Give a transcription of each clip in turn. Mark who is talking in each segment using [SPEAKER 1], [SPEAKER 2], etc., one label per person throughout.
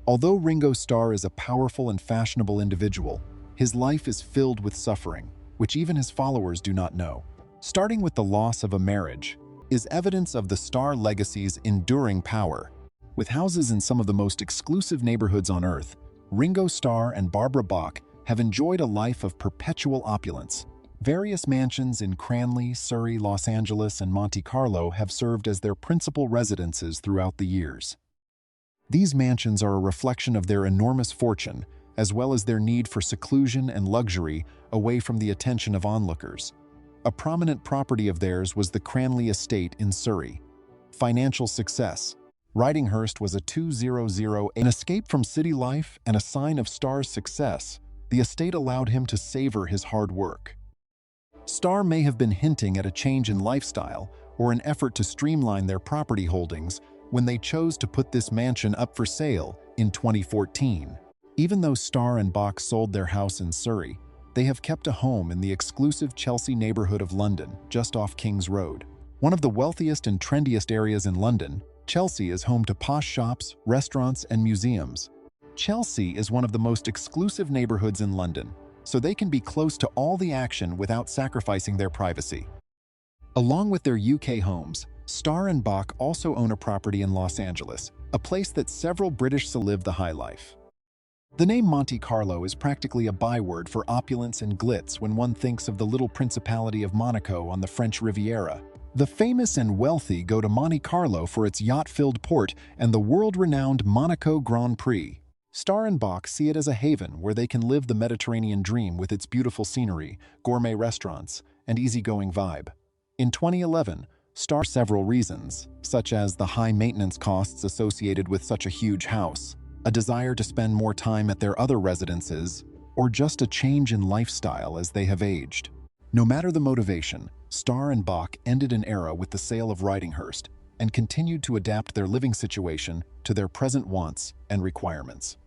[SPEAKER 1] Although Ringo Starr is a powerful and fashionable individual, his life is filled with suffering, which even his followers do not know. Starting with the loss of a marriage is evidence of the Starr legacy's enduring power. With houses in some of the most exclusive neighborhoods on Earth, Ringo Starr and Barbara Bach have enjoyed a life of perpetual opulence. Various mansions in Cranley, Surrey, Los Angeles, and Monte Carlo have served as their principal residences throughout the years. These mansions are a reflection of their enormous fortune, as well as their need for seclusion and luxury away from the attention of onlookers. A prominent property of theirs was the Cranley Estate in Surrey. Financial success. Ridinghurst was a 200, an escape from city life and a sign of Starr's success. The estate allowed him to savor his hard work. Starr may have been hinting at a change in lifestyle or an effort to streamline their property holdings when they chose to put this mansion up for sale in 2014. Even though Starr and Bach sold their house in Surrey, they have kept a home in the exclusive Chelsea neighborhood of London, just off King's Road. One of the wealthiest and trendiest areas in London, Chelsea is home to posh shops, restaurants, and museums. Chelsea is one of the most exclusive neighborhoods in London, so they can be close to all the action without sacrificing their privacy. Along with their UK homes, Starr and Bach also own a property in Los Angeles, a place that several British live the high life. The name Monte Carlo is practically a byword for opulence and glitz when one thinks of the little principality of Monaco on the French Riviera. The famous and wealthy go to Monte Carlo for its yacht-filled port and the world-renowned Monaco Grand Prix. Starr and Bach see it as a haven where they can live the Mediterranean dream with its beautiful scenery, gourmet restaurants, and easygoing vibe. In 2011, Starr several reasons, such as the high maintenance costs associated with such a huge house, a desire to spend more time at their other residences, or just a change in lifestyle as they have aged. No matter the motivation, Starr and Bach ended an era with the sale of Ridinghurst and continued to adapt their living situation to their present wants and requirements.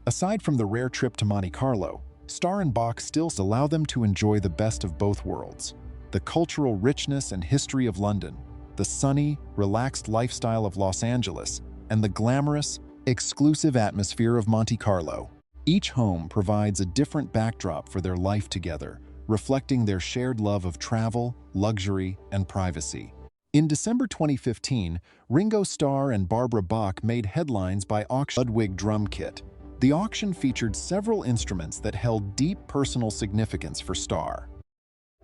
[SPEAKER 1] Aside from the rare trip to Monte Carlo, Starr and Bach still allow them to enjoy the best of both worlds: the cultural richness and history of London, the sunny, relaxed lifestyle of Los Angeles, and the glamorous, exclusive atmosphere of Monte Carlo. Each home provides a different backdrop for their life together, reflecting their shared love of travel, luxury, and privacy. In December 2015, Ringo Starr and Barbara Bach made headlines by auctioning a Ludwig drum kit. The auction featured several instruments that held deep personal significance for Starr.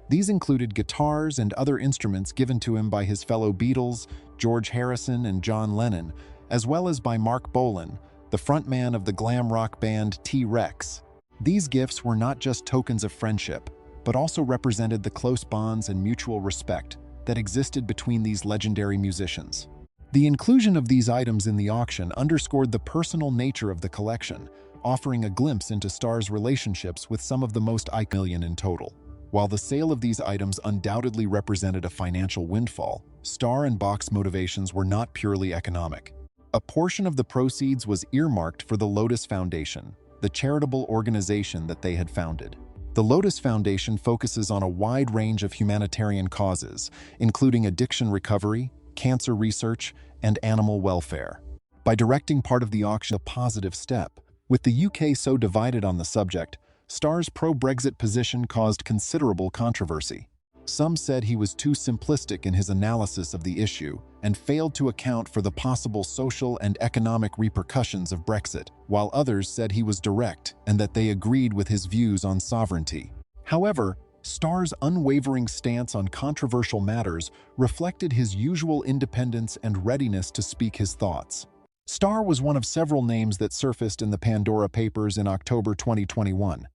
[SPEAKER 1] These included guitars and other instruments given to him by his fellow Beatles, George Harrison and John Lennon, as well as by Mark Bolan, the frontman of the glam rock band T-Rex. These gifts were not just tokens of friendship, but also represented the close bonds and mutual respect that existed between these legendary musicians. The inclusion of these items in the auction underscored the personal nature of the collection, offering a glimpse into Starr's relationships with some of the most iconic million in total. While the sale of these items undoubtedly represented a financial windfall, Starr and Bach's motivations were not purely economic. A portion of the proceeds was earmarked for the Lotus Foundation, the charitable organization that they had founded. The Lotus Foundation focuses on a wide range of humanitarian causes, including addiction recovery, cancer research, and animal welfare. By directing part of the auction, a positive step. With the UK so divided on the subject, Starr's pro-Brexit position caused considerable controversy. Some said he was too simplistic in his analysis of the issue and failed to account for the possible social and economic repercussions of Brexit, while others said he was direct and that they agreed with his views on sovereignty. However, Starr's unwavering stance on controversial matters reflected his usual independence and readiness to speak his thoughts. Starr was one of several names that surfaced in the Pandora Papers in October 2021.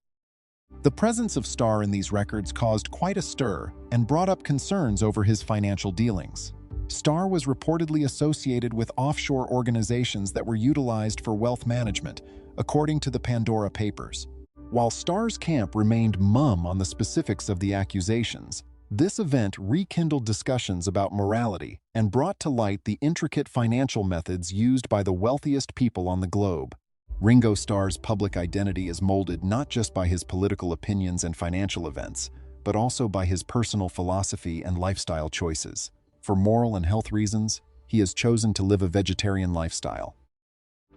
[SPEAKER 1] The presence of Starr in these records caused quite a stir and brought up concerns over his financial dealings. Starr was reportedly associated with offshore organizations that were utilized for wealth management, according to the Pandora Papers. While Starr's camp remained mum on the specifics of the accusations, this event rekindled discussions about morality and brought to light the intricate financial methods used by the wealthiest people on the globe. Ringo Starr's public identity is molded not just by his political opinions and financial events, but also by his personal philosophy and lifestyle choices. For moral and health reasons, he has chosen to live a vegetarian lifestyle.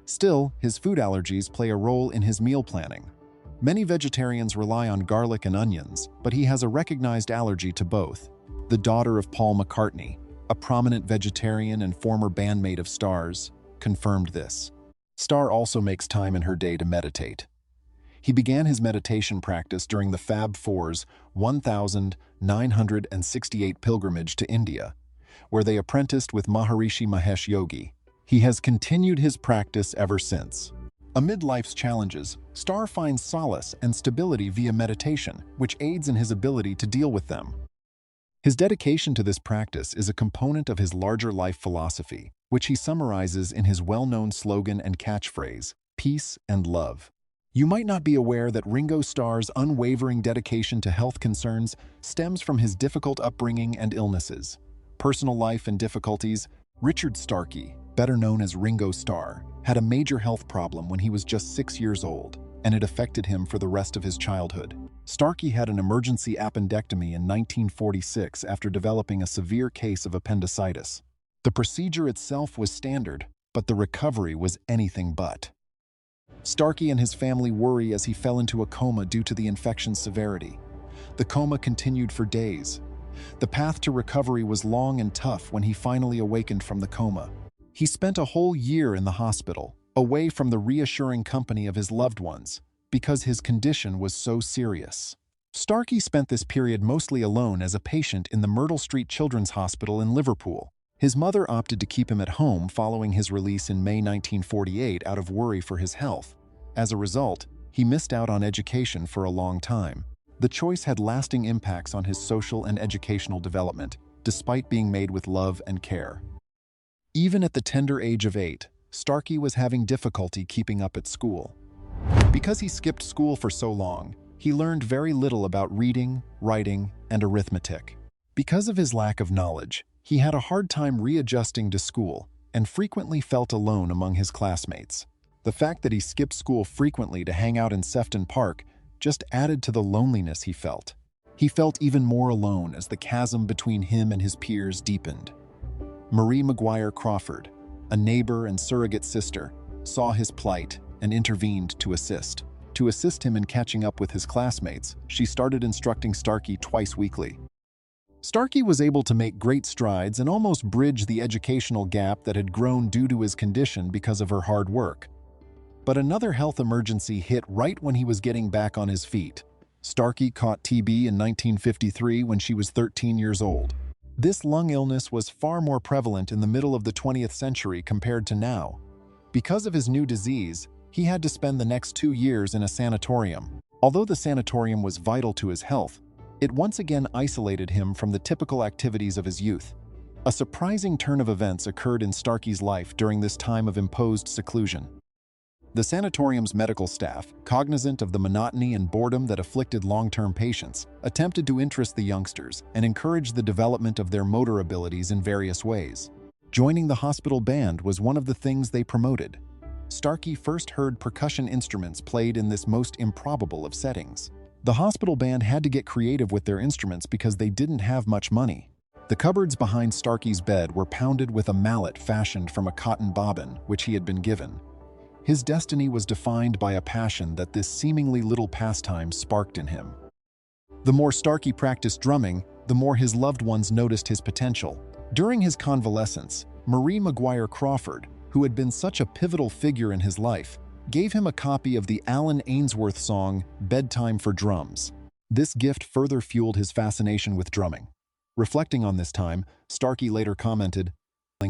[SPEAKER 1] Still, his food allergies play a role in his meal planning. Many vegetarians rely on garlic and onions, but he has a recognized allergy to both. The daughter of Paul McCartney, a prominent vegetarian and former bandmate of Starr's, confirmed this. Starr also makes time in her day to meditate. He began his meditation practice during the Fab Four's 1968 pilgrimage to India, where they apprenticed with Maharishi Mahesh Yogi. He has continued his practice ever since. Amid life's challenges, Starr finds solace and stability via meditation, which aids in his ability to deal with them. His dedication to this practice is a component of his larger life philosophy, which he summarizes in his well-known slogan and catchphrase, "Peace and Love." You might not be aware that Ringo Starr's unwavering dedication to health concerns stems from his difficult upbringing and illnesses. Personal life and difficulties. Richard Starkey, better known as Ringo Starr, had a major health problem when he was just 6 years old, and it affected him for the rest of his childhood. Starkey had an emergency appendectomy in 1946 after developing a severe case of appendicitis. The procedure itself was standard, but the recovery was anything but. Starkey and his family worry as he fell into a coma due to the infection's severity. The coma continued for days. The path to recovery was long and tough when he finally awakened from the coma. He spent a whole year in the hospital, away from the reassuring company of his loved ones, because his condition was so serious. Starkey spent this period mostly alone as a patient in the Myrtle Street Children's Hospital in Liverpool. His mother opted to keep him at home following his release in May 1948 out of worry for his health. As a result, he missed out on education for a long time. The choice had lasting impacts on his social and educational development, despite being made with love and care. Even at the tender age of 8, Starkey was having difficulty keeping up at school. Because he skipped school for so long, he learned very little about reading, writing, and arithmetic. Because of his lack of knowledge, he had a hard time readjusting to school and frequently felt alone among his classmates. The fact that he skipped school frequently to hang out in Sefton Park just added to the loneliness he felt. He felt even more alone as the chasm between him and his peers deepened. Marie McGuire Crawford, a neighbor and surrogate sister, saw his plight and intervened to assist. To assist him in catching up with his classmates, she started instructing Starkey twice weekly. Starkey was able to make great strides and almost bridge the educational gap that had grown due to his condition because of her hard work. But another health emergency hit right when he was getting back on his feet. Starkey caught TB in 1953 when she was 13 years old. This lung illness was far more prevalent in the middle of the 20th century compared to now. Because of his new disease, he had to spend the next 2 years in a sanatorium. Although the sanatorium was vital to his health, it once again isolated him from the typical activities of his youth. A surprising turn of events occurred in Starkey's life during this time of imposed seclusion. The sanatorium's medical staff, cognizant of the monotony and boredom that afflicted long-term patients, attempted to interest the youngsters and encourage the development of their motor abilities in various ways. Joining the hospital band was one of the things they promoted. Starkey first heard percussion instruments played in this most improbable of settings. The hospital band had to get creative with their instruments because they didn't have much money. The cupboards behind Starkey's bed were pounded with a mallet fashioned from a cotton bobbin, which he had been given. His destiny was defined by a passion that this seemingly little pastime sparked in him. The more Starkey practiced drumming, the more his loved ones noticed his potential. During his convalescence, Marie McGuire Crawford, who had been such a pivotal figure in his life, gave him a copy of the Alan Ainsworth song, "Bedtime for Drums." This gift further fueled his fascination with drumming. Reflecting on this time, Starkey later commented,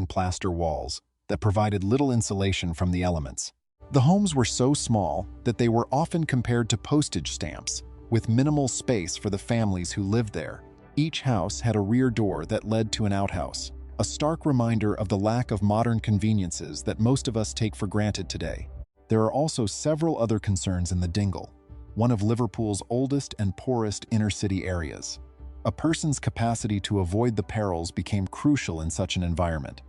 [SPEAKER 1] "plaster walls that provided little insulation from the elements." The homes were so small that they were often compared to postage stamps, with minimal space for the families who lived there. Each house had a rear door that led to an outhouse, a stark reminder of the lack of modern conveniences that most of us take for granted today. There are also several other concerns in the Dingle, one of Liverpool's oldest and poorest inner-city areas. A person's capacity to avoid the perils became crucial in such an environment.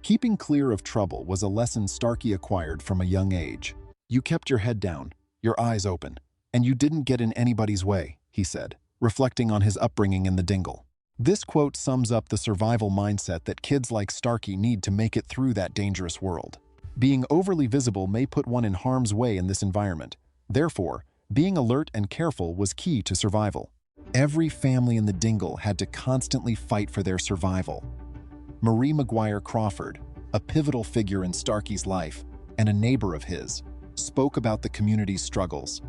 [SPEAKER 1] Keeping clear of trouble was a lesson Starkey acquired from a young age. "You kept your head down, your eyes open, and you didn't get in anybody's way," he said, reflecting on his upbringing in the Dingle. This quote sums up the survival mindset that kids like Starkey need to make it through that dangerous world. Being overly visible may put one in harm's way in this environment. Therefore, being alert and careful was key to survival. Every family in the dingle had to constantly fight for their survival. Marie McGuire Crawford, a pivotal figure in Starkey's life and a neighbor of his, spoke about the community's struggles.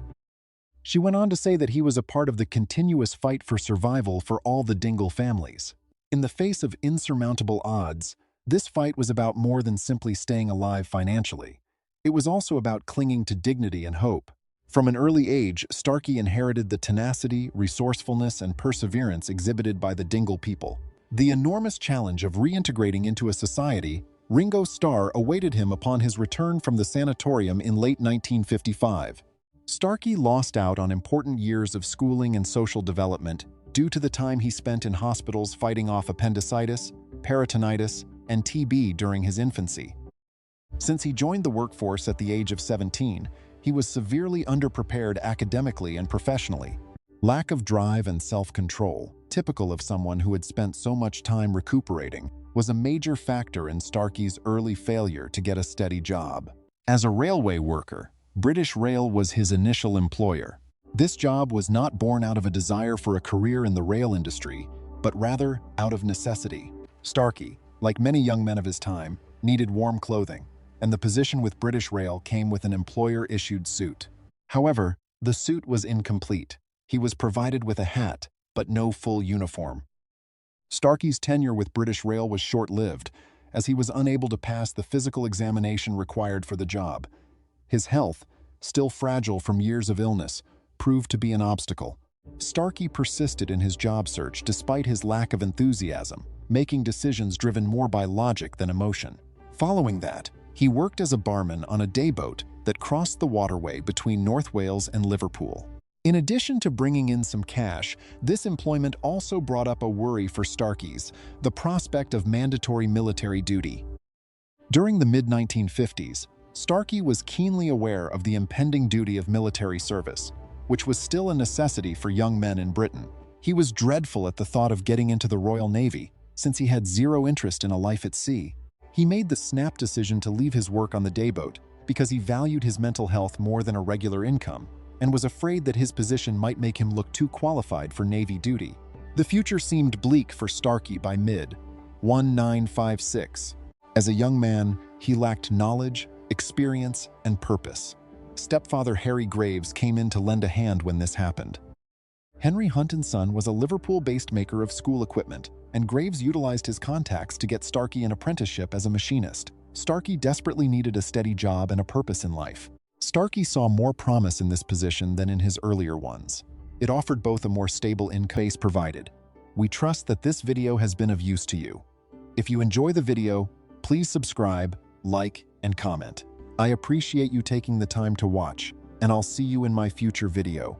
[SPEAKER 1] She went on to say that he was a part of the continuous fight for survival for all the dingle families. In the face of insurmountable odds, this fight was about more than simply staying alive financially. It was also about clinging to dignity and hope. From an early age, Starkey inherited the tenacity, resourcefulness, and perseverance exhibited by the dingle people. The enormous challenge of reintegrating into a society, Ringo Starr awaited him upon his return from the sanatorium in late 1955. Starkey lost out on important years of schooling and social development due to the time he spent in hospitals fighting off appendicitis, peritonitis, and TB during his infancy. Since he joined the workforce at the age of 17, he was severely underprepared academically and professionally. Lack of drive and self-control, typical of someone who had spent so much time recuperating, was a major factor in Starkey's early failure to get a steady job. As a railway worker, British Rail was his initial employer. This job was not born out of a desire for a career in the rail industry, but rather out of necessity. Starkey, like many young men of his time, needed warm clothing, and the position with British Rail came with an employer-issued suit. However, the suit was incomplete. He was provided with a hat, but no full uniform. Starkey's tenure with British Rail was short-lived, as he was unable to pass the physical examination required for the job. His health, still fragile from years of illness, proved to be an obstacle. Starkey persisted in his job search despite his lack of enthusiasm, making decisions driven more by logic than emotion. Following that, he worked as a barman on a dayboat that crossed the waterway between North Wales and Liverpool. In addition to bringing in some cash, this employment also brought up a worry for Starkey's, the prospect of mandatory military duty. During the mid-1950s, Starkey was keenly aware of the impending duty of military service, which was still a necessity for young men in Britain. He was dreadful at the thought of getting into the Royal Navy, since he had zero interest in a life at sea. He made the snap decision to leave his work on the dayboat because he valued his mental health more than a regular income and was afraid that his position might make him look too qualified for Navy duty. The future seemed bleak for Starkey by mid-1956. As a young man, he lacked knowledge, experience, and purpose. Stepfather Harry Graves came in to lend a hand when this happened. Henry Hunt & Son was a Liverpool-based maker of school equipment, and Graves utilized his contacts to get Starkey an apprenticeship as a machinist. Starkey desperately needed a steady job and a purpose in life. Starkey saw more promise in this position than in his earlier ones. It offered both a more stable income base provided. We trust that this video has been of use to you. If you enjoy the video, please subscribe, like, and comment. I appreciate you taking the time to watch, and I'll see you in my future video.